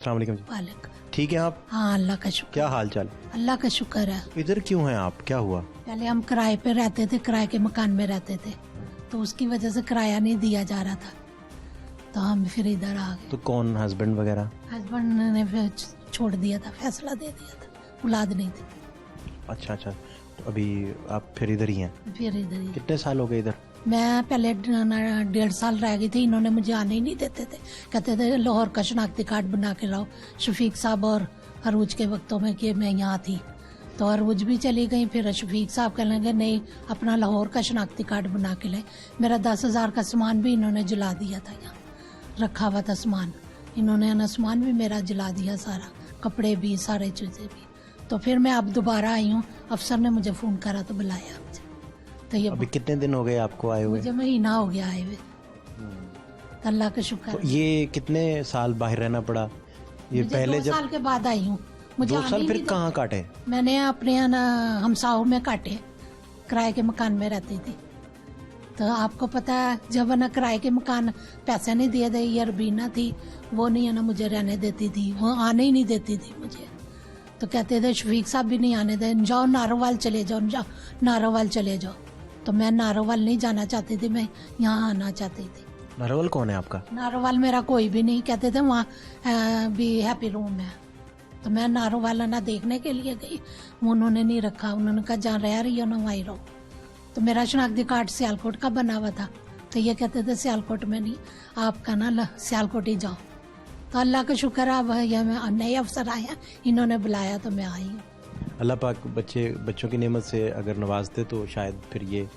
अस्सलाम वालेकुम जी। वालेक। ठीक है आप? हाँ, अल्लाह का शुक्र। क्या हाल चाल? अल्लाह का शुक्र है। इधर क्यों हैं आप? क्या हुआ? पहले हम किराए पे रहते थे, किराए के मकान में रहते थे, तो उसकी वजह से किराया नहीं दिया जा रहा था, तो हम फिर इधर आ गए। तो कौन, हस्बैंड वगैरह? हस्बैंड ने फिर छोड़ दिया था, फैसला दे दिया था, औलाद नहीं थी, अच्छा अच्छा, तो अभी आप फिर इधर ही हैं? फिर इधर ही। कितने साल हो गए इधर? मैं पहले 1.5 साल रह गई थी, इन्होंने मुझे आने ही नहीं देते थे, कहते थे लाहौर का शनाख्ती कार्ड बना के लाओ। शफीक साहब और अरूज के वक्तों में कि मैं यहाँ थी, तो अरूज भी चली गई, फिर शफीक साहब कहने लगे नहीं अपना लाहौर का शनाख्ती कार्ड बना के लाए। मेरा 10,000 का सामान भी इन्होंने जला दिया था, यहाँ रखा हुआ था सामान, इन्होंने ना सामान भी मेरा जला दिया सारा, कपड़े भी, सारे चीज़ें भी। तो फिर मैं अब दोबारा आई हूँ, अफसर ने मुझे फ़ोन करा तो बुलाया मुझे। तो ये अभी कितने दिन हो गए आपको आए हुए? मुझे महीना हो गया आए हुए, तो अल्लाह का शुक्र। तो ये कितने साल बाहर रहना पड़ा? ये मुझे पहले 2 जब साल के बाद आई हूँ, मुझे 2 आने साल ही फिर नहीं कहाँ काटे? मैंने अपने हमसाओं में काटे, किराए के मकान में रहती थी। तो आपको पता है जब ना किराए के मकान पैसे नहीं दिए थे, ये रबीना थी वो नहीं है ना मुझे रहने देती थी, वो आने ही नहीं देती थी मुझे, तो कहते थे शफीक साहब भी नहीं आने दे, जाओ नारोवाल चले जाओ, जाओ नारोवाल चले जाओ। तो मैं नारोवाल नहीं जाना चाहती थी, मैं यहाँ आना चाहती थी। नारोवाल कौन है आपका? नारोवाल मेरा कोई भी नहीं, कहते थे वहाँ भी हैप्पी रूम है, तो मैं नारोवाल ना देखने के लिए गई, उन्होंने नहीं रखा, उन्होंने कहा जहाँ रह रही हो ना वहीं रहो। तो मेरा शनाख्ती कार्ड सियालकोट का बना हुआ था, तो ये कहते थे सियालकोट में नहीं, आपका ना सियालकोट ही जाओ। तो अल्लाह का शुक्र है, अब ये नए अफसर आए हैं, इन्होंने बुलाया तो मैं आई हूँ। अल्लाह पाक बच्चों की नेमत से अगर नवाजते तो शायद फिर ये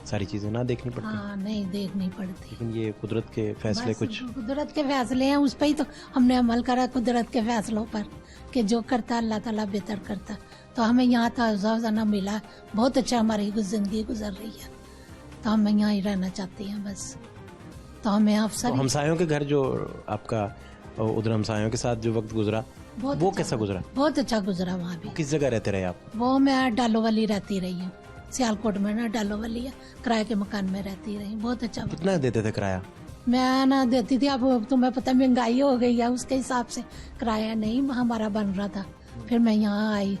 सारी चीजें ना देखनी पड़ती। हाँ, नहीं देखनी पड़ती, लेकिन ये कुदरत के फैसले, बस कुछ कुदरत के फैसले हैं, उस पर ही तो हमने अमल करा, कुदरत के फैसलों पर, कि जो करता अल्लाह ताला बेहतर करता। तो हमें यहाँ ताज़ा मिला, बहुत अच्छा हमारी जिंदगी गुजर रही है, तो हम यहाँ ही रहना चाहते हैं बस। तो हमें अफसर तो हमसायों के घर जो आपका उधर हमसायों के साथ जो वक्त गुजरा वो अच्छा कैसा गुजरा? बहुत अच्छा गुजरा वहाँ भी। किस जगह रहते रहे आप? वो मैं डालोवाली रहती रही हूँ, सियालकोट में ना डालोवाली है, किराए के मकान में रहती रही, बहुत अच्छा। कितना देते थे किराया? मैं ना देती थी, अब तुम्हें पता महंगाई हो गई है, उसके हिसाब से किराया नहीं हमारा बन रहा था। फिर मैं यहाँ आई,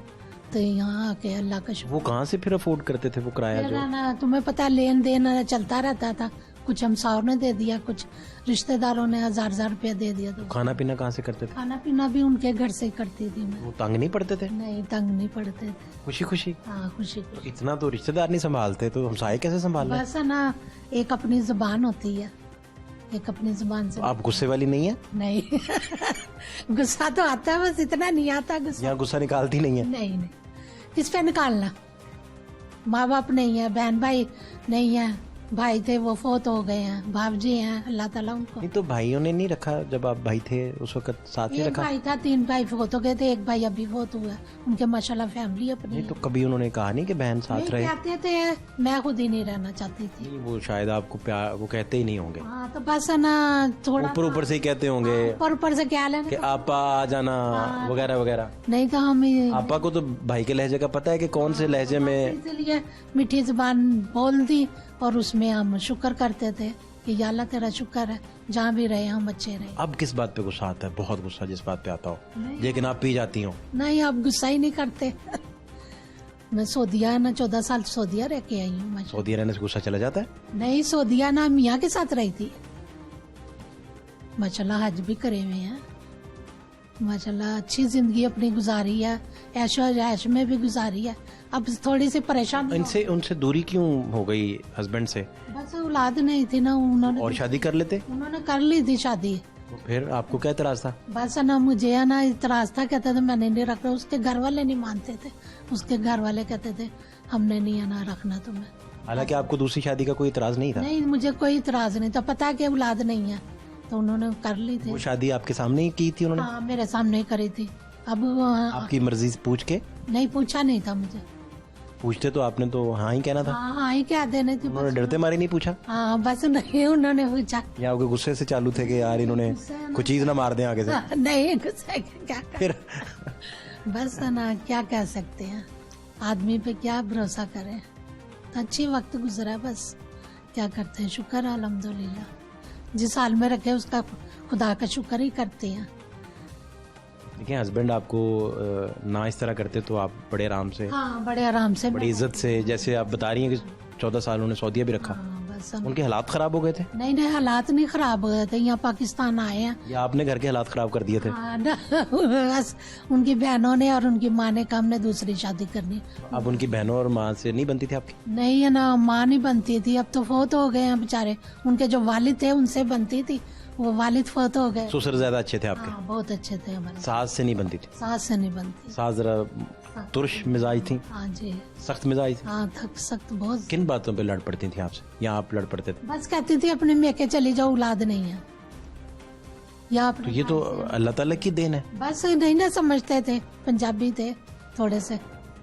तो यहाँ आके अल्लाह का शुक्र। वो कहाँ से फिर अफोर्ड करते थे वो किराया जो? ना तुम्हें पता लेन देन चलता रहता था, कुछ हमसाओं ने दे दिया, कुछ रिश्तेदारों ने 1,000 रुपया दे दिया। तो खाना पीना कहाँ से करते थे? खाना पीना भी उनके घर से ही करती थी मैं। वो तंग नहीं पड़ते थे? नहीं, तंग नहीं पड़ते थे, खुशी खुशी? हाँ खुशी खुशी। इतना तो रिश्तेदार नहीं संभालते, तो हमसाये कैसे संभाल रहे? बस है ना, एक अपनी जुबान होती है, एक अपनी जुबान से। आप गुस्से वाली नहीं है? नहीं गुस्सा तो आता है, बस इतना नहीं आता गुस्सा। यहाँ गुस्सा निकालती नहीं है? नहीं नहीं, किस पे निकालना, माँ बाप नहीं है, बहन भाई नहीं है, भाई थे वो फोत हो गए हैं, भाभी हैं, अल्लाह ताला उनको। नहीं तो भाइयों ने नहीं रखा जब आप भाई थे उस वक्त साथ ही एक रखा? भाई था, 3 भाई फोत हो गए थे, एक भाई अभी फोत हुआ है, उनके माशाल्लाह फैमिली अपनी नहीं है। तो कभी उन्होंने कहा नहीं कि बहन साथ नहीं रहे? कहते थे, मैं खुद ही नहीं रहना चाहती थी। नहीं, वो शायद आपको प्यार वो कहते ही नहीं होंगे, हाँ, तो बस है ना थोड़ा ऊपर ऊपर से ही कहते होंगे ऊपर से क्या लेना, कि आपा आ जाना वगैरह वगैरह। नहीं तो हम आपा को तो भाई के लहजे का पता है कि कौन से लहजे में। इसलिए मीठी जुबान बोल दी, और उसमें हम शुक्र करते थे कि या अल्लाह तेरा शुक्र है, जहाँ भी रहे हम अच्छे रहे। अब किस बात पे गुस्सा आता है? बहुत गुस्सा जिस बात पे आता हो, नहीं। लेकिन आप पी जाती हो? नहीं, अब गुस्सा ही नहीं करते मैं सऊदिया ना 14 साल सऊदिया रह के आई हूँ। सऊदी रहने से गुस्सा चला जाता है? नहीं, सऊदिया ना मियाँ के साथ रही थी, माशाल्लाह हज भी करे हुए हैं, माशाल्लाह अच्छी जिंदगी अपनी गुजारी है, ऐश में भी गुजारी है। अब थोड़ी सी परेशान इनसे उनसे दूरी क्यों हो गई हस्बैंड से? बस औलाद नहीं थी ना, उन्होंने और शादी कर लेते? उन्होंने कर ली थी शादी। तो फिर आपको क्या इतराज था? बस ना मुझे है ना इतराज था, कहते थे मैंने नहीं रखना, उसके घर वाले नहीं मानते थे, उसके घर वाले कहते थे हमने नहीं है ना रखना तुम्हें। हालांकि आपको दूसरी शादी का कोई इतराज नहीं था? नहीं, मुझे कोई इतराज नहीं था, पता है कि औलाद नहीं है, तो उन्होंने कर ली थी। वो शादी आपके सामने ही की थी उन्होंने? हाँ, मेरे सामने ही करी थी। अब आपकी मर्जी से पूछ के? नहीं, पूछा नहीं था मुझे। पूछते तो आपने तो हाँ ही कहना था। हाँ ही क्या देने थी, उन्होंने डरते मारे नहीं पूछा? हाँ बस नहीं, उन्होंने पूछा। या आपके गुस्से से चालू थे कि यार इन्होंने कुछ चीज ना मार दें आगे से? नहीं, गुस्सा क्या कर। फिर बस है ना, क्या कह सकते हैं, आदमी पे क्या भरोसा करें। अच्छी वक्त गुजरा, बस क्या करते हैं, शुक्र है अल्हम्दुलिल्लाह, जिस हाल में रखे उसका खुदा का शुक्र ही करते हैं। देखिए हस्बैंड आपको ना इस तरह करते तो आप बड़े आराम से, हाँ बड़े आराम से, बड़ी इज्जत से, जैसे आप बता रही हैं कि 14 साल उन्होंने सऊदीया भी रखा, हाँ, बस उनके हालात खराब हो गए थे नहीं नहीं हालात नहीं खराब हो गए थे, यहाँ पाकिस्तान आए हैं। या आपने घर के हालात खराब कर दिए थे? हाँ, ना, बस उनकी बहनों ने और उनकी माँ ने कहा हमने दूसरी शादी करनी। अब उनकी बहनों और माँ से नहीं बनती थी आपकी? नहीं है ना, माँ नहीं बनती थी, अब तो फोत हो गए हैं बेचारे। उनके जो वालिद थे उनसे बनती थी, वो वालिद फोत हो गए। ससुर ज्यादा अच्छे थे आपके? हाँ, बहुत अच्छे थे हमारे। सास से नहीं बनती थी? सास से नहीं बनती। सास जरा तुर्श मिजाज थी? हाँ जी, सख्त मिजाज थी? हाँ थक सख्त बहुत। किन बातों पे लड़ पड़ती थी आपसे, या आप लड़ पड़ते थे? बस कहती थी अपने मेके चली जाओ, औलाद नहीं है, या तो ये तो अल्लाह ताला की देन है। बस नहीं ना समझते थे, पंजाबी थे थोड़े से।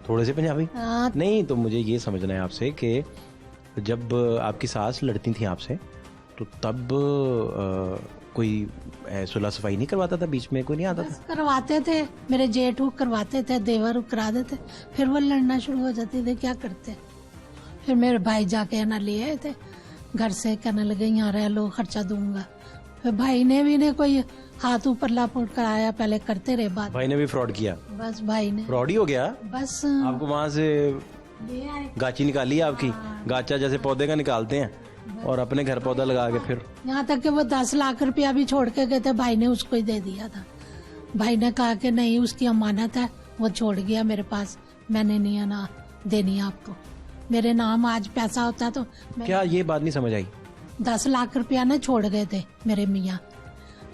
थोड़े से पंजाबी? हाँ, नहीं, तो मुझे ये समझना है आपसे कि जब आपकी सास लड़ती थी आपसे तो तब कोई सुलह सफाई नहीं करवाता था बीच में? कोई नहीं आता बस था? करवाते थे, मेरे जेठ करवाते थे, देवर करा देते, फिर वो लड़ना शुरू हो जाते थे, क्या करते। फिर मेरे भाई जाके ना ले आए थे घर से, कहने लगे यहाँ रह लो, खर्चा दूंगा। फिर भाई ने भी कोई हाथ ऊपर लापुट कराया, पहले करते रहे बात। भाई ने भी फ्रॉड किया? बस भाई ने फ्रॉड ही हो गया? बस आपको वहां से ले आए। गाची निकाली आपकी? गाचा जैसे पौधे का निकालते हैं, और अपने घर पौधा लगा के फिर यहाँ तक कि वो 10 लाख रुपया भी छोड़ के गए थे, भाई ने उसको ही दे दिया था। भाई ने कहा कि नहीं, उसकी अमानत है, वो छोड़ गया मेरे पास, मैंने नहीं है ना देनी आपको। मेरे नाम आज पैसा होता तो क्या ये बात नहीं समझ आई? 10 लाख रुपया ना छोड़ गए थे मेरे मियाँ,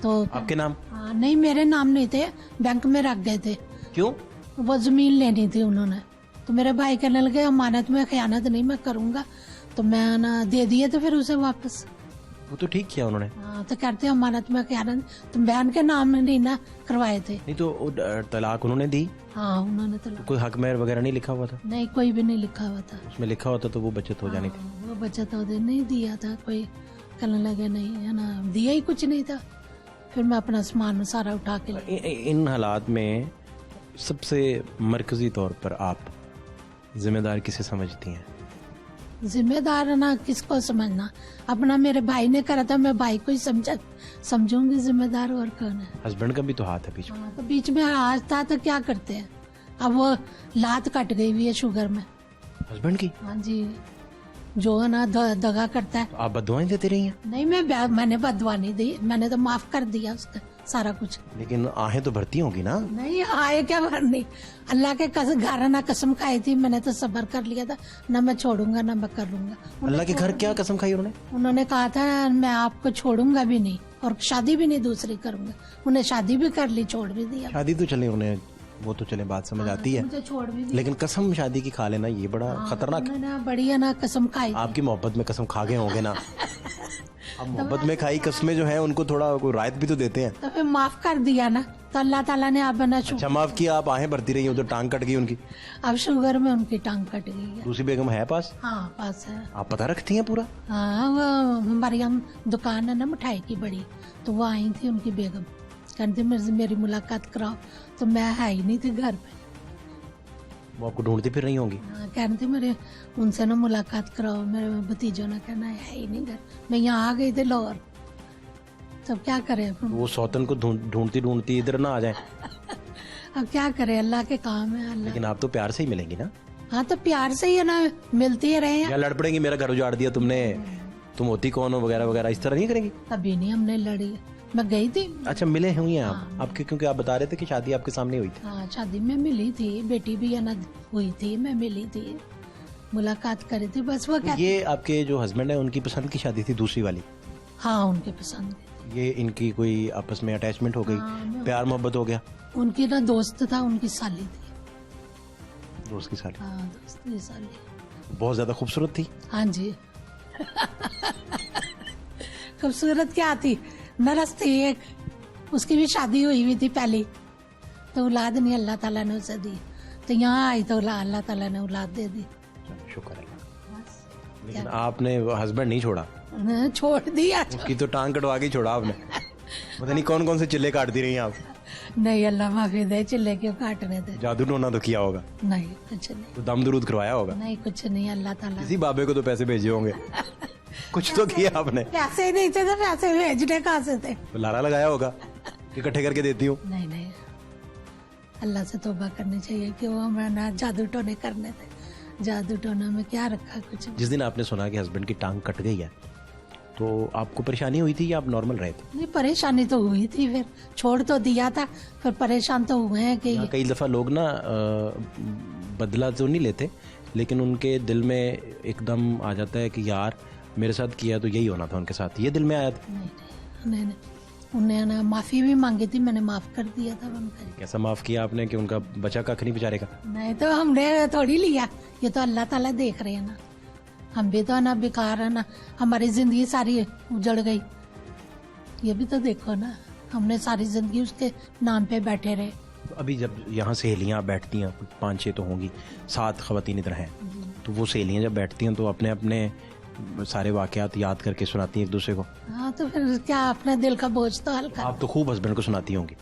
तो आपके नाम? हाँ, नहीं मेरे नाम नहीं थे, बैंक में रख गए थे। क्यों? वो जमीन लेनी थी उन्होंने, तो मेरे भाई कहने लगे अमानत में खयानत नहीं मैं करूंगा, तो मैं ना दे दिए तो फिर उसे वापस। वो तो ठीक किया उन्होंने। हाँ, तो कहते अमानत में खयानत, तो बहन के नाम में नहीं ना करवाए थे। नहीं तो तलाक उन्होंने दी? हाँ, उन्होंने तो कोई हक मेहर वगैरह नहीं लिखा हुआ था? नहीं, कोई भी नहीं लिखा हुआ था। उसमें लिखा होता तो वो बचत हो जानी थी। हाँ, वो बचत होते नहीं दिया था कोई, कहने लगे नहीं है ना, दिया ही कुछ नहीं था। फिर मैं अपना सामान सारा उठा के ले। इन हालात में सबसे मरकजी तौर पर आप जिम्मेदार किसे समझती हैं? जिम्मेदार है ना, किसको समझना, अपना मेरे भाई ने करा था, मैं भाई को ही समझूंगी जिम्मेदार, और कौन है। हस्बैंड का भी तो हाथ है बीच में। हाँ, तो बीच में आज था तो क्या करते हैं, अब वो लात कट गई हुई है शुगर में। हस्बैंड की? हाँ जी, जो है ना दगा करता है। आप बददुआएं देते रही हैं? नहीं, मैंने बदवा नहीं दी, मैंने तो माफ कर दिया उसका सारा कुछ। लेकिन आहें तो भरती होंगी ना? नहीं, आए क्या भरनी, अल्लाह के घर ना कसम खाई थी, मैंने तो सब्र कर लिया था, ना मैं छोड़ूंगा ना मैं कर लूंगा। अल्लाह के घर क्या कसम खाई उन्होंने? उन्होंने कहा था मैं आपको छोड़ूंगा भी नहीं और शादी भी नहीं दूसरी करूंगा। उन्हें शादी भी कर ली, छोड़ भी दिया। शादी तो चले उन्हें, वो तो चले बात समझ आती है, मुझे छोड़ भी दिया। लेकिन कसम शादी की खा लेना ये बड़ा खतरनाक है। उन्होंने बढ़िया ना कसम खाई। आपकी मोहब्बत में कसम खा गए होंगे ना? अब मोहब्बत में खाई कसमें जो है उनको थोड़ा कोई रायत भी तो देते हैं। तो फिर माफ कर दिया ना, तो अल्लाह ताला ने आप बना अच्छा माफ किया, आप आहें भरती रही, उधर टांग कट गई उनकी। अब शुगर में उनकी टांग कट गई है। दूसरी बेगम है पास? हाँ, पास है। आप पता रखती हैं पूरा? हाँ, वो हमारी हम दुकान है ना मिठाई की बड़ी, तो वो आई थी उनकी बेगम, कहती मेरी मुलाकात कराओ, तो मैं है ही नहीं थी घर पे। वो आपको ढूंढती फिर रही होंगी? हाँ, कहते मेरे उनसे ना मुलाकात कराओ, मेरे भतीजों ने कहना है ही नहीं घर, मैं यहाँ आ गई थी लाहौर, तब क्या करे। वो सौतन को ढूंढती ढूंढती इधर ना आ जाए। अब क्या करे, अल्लाह के काम है। अल्लाह, लेकिन आप तो प्यार से ही मिलेंगी ना? हाँ तो प्यार से ही है ना, मिलती ही रहे हैं। या लड़ पड़ेंगी, मेरा घर उजाड़ दिया तुमने, तुम होती कौन हो वगैरह वगैरह, इस तरह नहीं करेंगी? कभी नहीं हमने लड़ी, मैं गई थी। अच्छा, मिले हुई हैं आप? आपके, क्योंकि आप बता रहे थे कि शादी आपके सामने हुई थी। हाँ, शादी में मिली थी, बेटी भी है ना हुई थी, मैं मिली थी, मुलाकात करी थी, बस वो तो ये आपके जो हस्बैंड है उनकी पसंद की शादी थी दूसरी वाली? हाँ, उनके पसंद की। ये इनकी कोई आपस में अटैचमेंट हो गई? हाँ, प्यार मोहब्बत हो गया? उनकी ना दोस्त था, उनकी साली थी। दोस्त की साली? हाँ, दोस्त की साली। बहुत ज्यादा खूबसूरत थी? हाँ जी। खूबसूरत क्या थी, नरस थी एक, उसकी भी शादी हुई थी पहली, तो औलाद नहीं अल्लाह ताला ने उसे दी, तो यहाँ आई तो अल्लाह ताला ने औलाद दे दी। शुक्र अल्लाह। बस लेकिन आपने हस्बैंड नहीं छोड़ा? छोड़ दिया। उसकी तो टांग कटवा के छोड़ा आपने। पता नहीं कौन कौन से चिल्ले काटती रही आप। नहीं, अल्लाह माफी दे, चिल्ले क्यों काटने दे। जादू टोना तो किया होगा? नहीं, कुछ नहीं। तो दम दरूद करवाया होगा? नहीं, कुछ नहीं, अल्लाह ताला। किसी बाबे को तो पैसे भेजे होंगे, कुछ तो किया आपने। पैसे नहीं थे तो पैसे भेजने कहाँ से थे? तो लारा लगाया होगा कि इकट्ठे करके देती हूँ? नहीं नहीं, अल्लाह से तौबा करनी चाहिए कि वो हमें ना जादू टोने करने थे। जादू टोना में क्या रखा कुछ भी। जिस दिन आपने सुना कि हस्बैंड की टांग कट गई है, तो आपको परेशानी हुई थी या आप नॉर्मल रहे थे? नहीं, परेशानी तो हुई थी, फिर छोड़ तो दिया था, फिर परेशान तो हुए हैं कि यहाँ कई दफ़ा लोग ना बदला तो नहीं लेते, लेकिन उनके दिल में एकदम आ जाता है कि यार मेरे साथ किया तो यही होना था उनके साथ, ये दिल में आया था? नहीं, उन्हें ना माफ़ी भी मांगी थी, मैंने माफ़ कर दिया था उनका। कैसा माफ़ किया आपने कि उनका बचा कख नहीं बेचारे का? नहीं तो हमने थोड़ी लिया, ये तो अल्लाह ताला देख रहे हैं ना। हम भी तो ना बेकार है ना, हमारी जिंदगी सारी उजड़ गई, ये भी तो देखो ना, हमने सारी जिंदगी उसके नाम पे बैठे रहे। अभी जब यहाँ सहेलियाँ बैठती हैं, 5-6 तो होंगी, 7 ख़वातीन इधर हैं, तो वो सहेलियाँ जब बैठती हैं तो अपने अपने सारे वाक़यात याद करके सुनाती हैं एक दूसरे को। हाँ, तो फिर क्या, अपने दिल का बोझ तो हल्का। आप तो खूब हस्बैंड को सुनाती होंगी।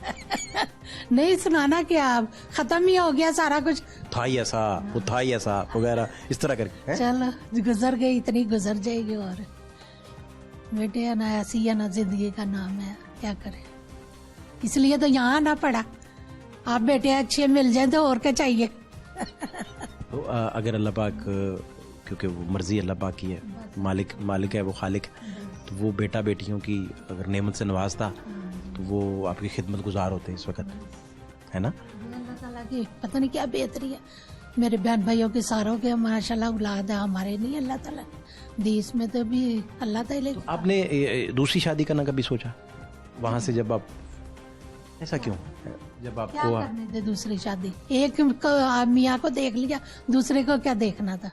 नहीं सुनाना क्या, अब खत्म ही हो गया सारा कुछ। था ही ऐसा, वो था ही ऐसा वगैरह इस तरह करके। चलो, गुजर गई, इतनी गुजर जाएगी। और बेटे है ना, ऐसी है ना, जिंदगी का नाम है, क्या करें, इसलिए तो यहाँ आना पड़ा। आप बेटे अच्छे मिल जाए तो और क्या चाहिए। तो अगर अल्लाह पाक, क्योंकि वो मर्जी अल्लाह पाक की है, मालिक है वो, खालिक, तो वो बेटा बेटियों की अगर नेमत से नवाजता तो वो आपकी खिदमत गुजार होते इस वक्त, है ना? अल्लाह ताला की पता नहीं क्या बेहतरी है, मेरे बहन भाइयों के सारों के माशाल्लाह औलाद है, हमारे नहीं अल्लाह ताला दी, इसमें तो भी अल्लाह ताला। आपने दूसरी शादी करना कभी सोचा वहां से? जब आप, ऐसा क्यों, जब क्या आपको करने थे दूसरी शादी, एक मियाँ को देख लिया, दूसरे को क्या देखना था।